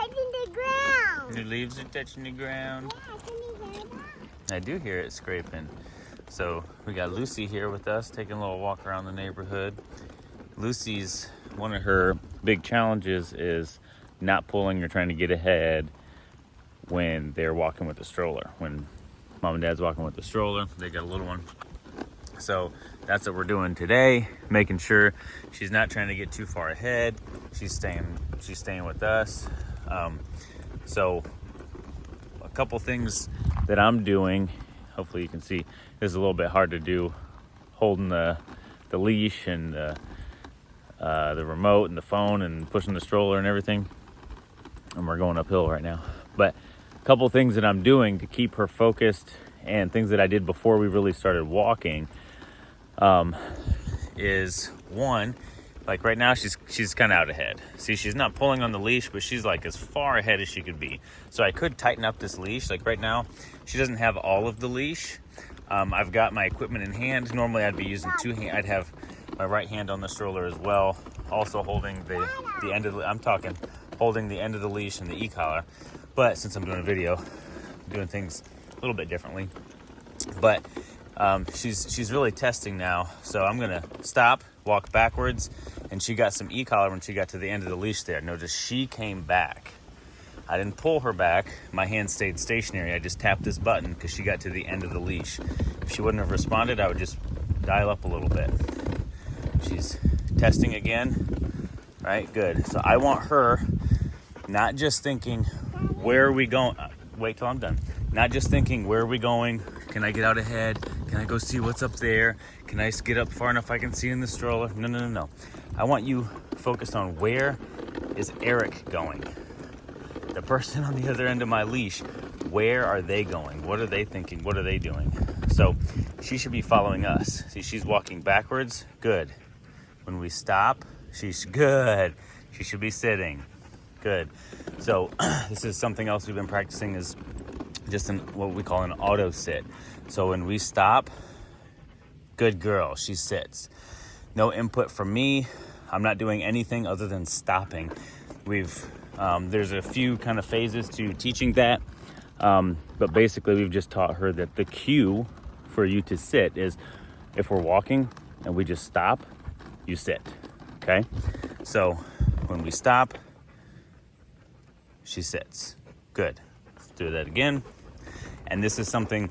touching the ground. Your leaves are touching the ground. Yeah, can you hear that? I do hear it scraping. So we got Lucy here with us, taking a little walk around the neighborhood. Lucy's, one of her big challenges is not pulling or trying to get ahead when they're walking with the stroller. When mom and dad's walking with the stroller, they got a little one. So that's what we're doing today, making sure she's not trying to get too far ahead. She's staying with us. So a couple things that I'm doing, hopefully you can see, this is a little bit hard to do, holding the leash and the remote and the phone and pushing the stroller and everything. And we're going uphill right now. But a couple things that I'm doing to keep her focused and things that I did before we really started walking is one, like right now she's kind of out ahead. See, she's not pulling on the leash, but she's like as far ahead as she could be. So I could tighten up this leash. Like right now, she doesn't have all of the leash. I've got my equipment in hand. Normally I'd be using two hands. I'd have my right hand on the stroller as well, also holding the end of the, holding the end of the leash and the e-collar. But since I'm doing a video, I'm doing things a little bit differently. But she's really testing now. So I'm gonna stop, walk backwards, and she got some e-collar when she got to the end of the leash there. Notice she came back. I didn't pull her back. My hand stayed stationary. I just tapped this button because she got to the end of the leash. If she wouldn't have responded, I would just dial up a little bit. She's testing again. Right, good. So I want her not just thinking, where are we going? Wait till I'm done. Not just thinking, where are we going? Can I get out ahead? Can I go see what's up there? Can I get up far enough I can see in the stroller? No. I want you focused on, where is Eric going? The person on the other end of my leash, where are they going? What are they thinking? What are they doing? So she should be following us. See, she's walking backwards. Good. When we stop, she's good. She should be sitting. Good. So this is something else we've been practicing, is just what we call an auto sit. So when we stop, good girl, she sits. No input from me. I'm not doing anything other than stopping. There's a few kind of phases to teaching that. But basically we've just taught her that the cue for you to sit is, if we're walking and we just stop, you sit, okay? So when we stop, she sits. Good. Let's do that again. And this is something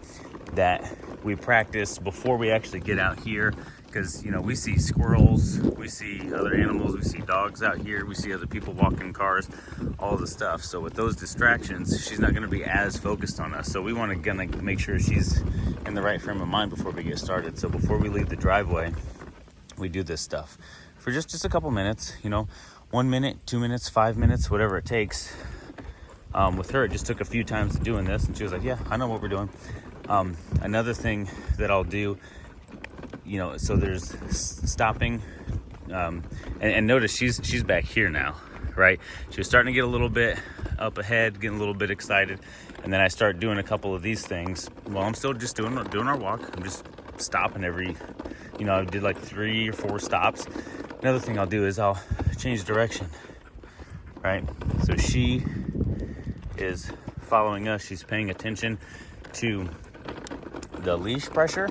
that we practice before we actually get out here, because, you know, we see squirrels, we see other animals, we see dogs out here, we see other people walking cars, all the stuff. So with those distractions, she's not going to be as focused on us. So we want to make sure she's in the right frame of mind before we get started. So before we leave the driveway, we do this stuff for just a couple minutes, you know, 1 minute, 2 minutes, 5 minutes, whatever it takes. With her, it just took a few times doing this, and she was like, yeah, I know what we're doing. Another thing that I'll do, you know, so there's stopping, and notice she's back here now, right? She was starting to get a little bit up ahead, getting a little bit excited, and then I start doing a couple of these things while I'm still just doing our walk. I'm just stopping every, you know, I did like 3 or 4 stops. Another thing I'll do is I'll change direction, right? So she is following us. She's paying attention to the leash pressure.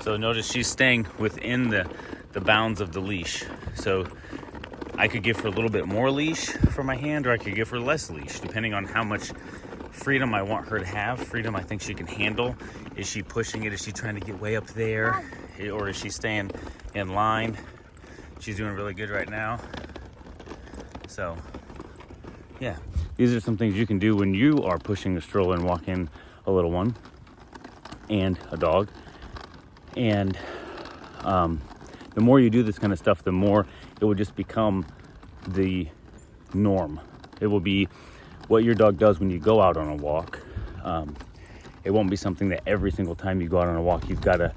So notice she's staying within the bounds of the leash. So I could give her a little bit more leash for my hand, or I could give her less leash, depending on how much freedom I want her to have. Freedom I think she can handle. Is she pushing it? Is she trying to get way up there? Or is she staying in line? She's doing really good right now. So yeah, these are some things you can do when you are pushing a stroller and walking a little one and a dog. And the more you do this kind of stuff, the more it will just become the norm. It will be what your dog does when you go out on a walk. It won't be something that every single time you go out on a walk, you've got to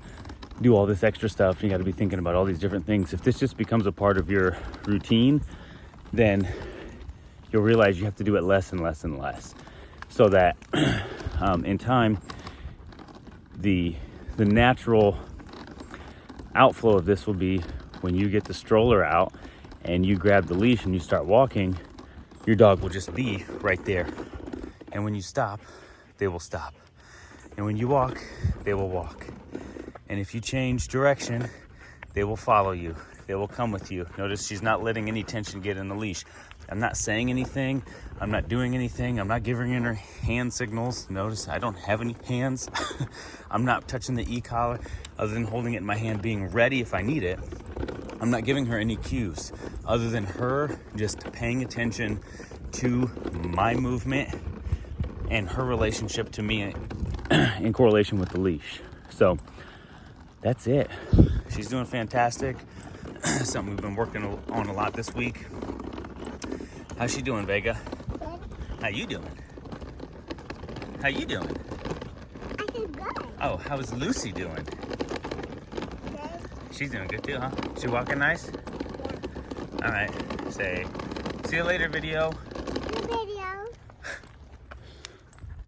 do all this extra stuff. You got to be thinking about all these different things. If this just becomes a part of your routine, then you'll realize you have to do it less and less and less, so that in time, the natural outflow of this will be when you get the stroller out and you grab the leash and you start walking, your dog will just be right there. And when you stop, they will stop. And when you walk, they will walk. And if you change direction, they will follow you. They will come with you. Notice she's not letting any tension get in the leash. I'm not saying anything. I'm not doing anything. I'm not giving her hand signals. Notice I don't have any hands. I'm not touching the e-collar other than holding it in my hand, being ready if I need it. I'm not giving her any cues other than her just paying attention to my movement and her relationship to me in correlation with the leash. So that's it. She's doing fantastic. Something we've been working on a lot this week. How's she doing, Vega? Good. How you doing? How you doing? I said good. Oh, how's Lucy doing? Good. She's doing good too, huh? She walking nice? Yeah. All right. Say, see you later, video.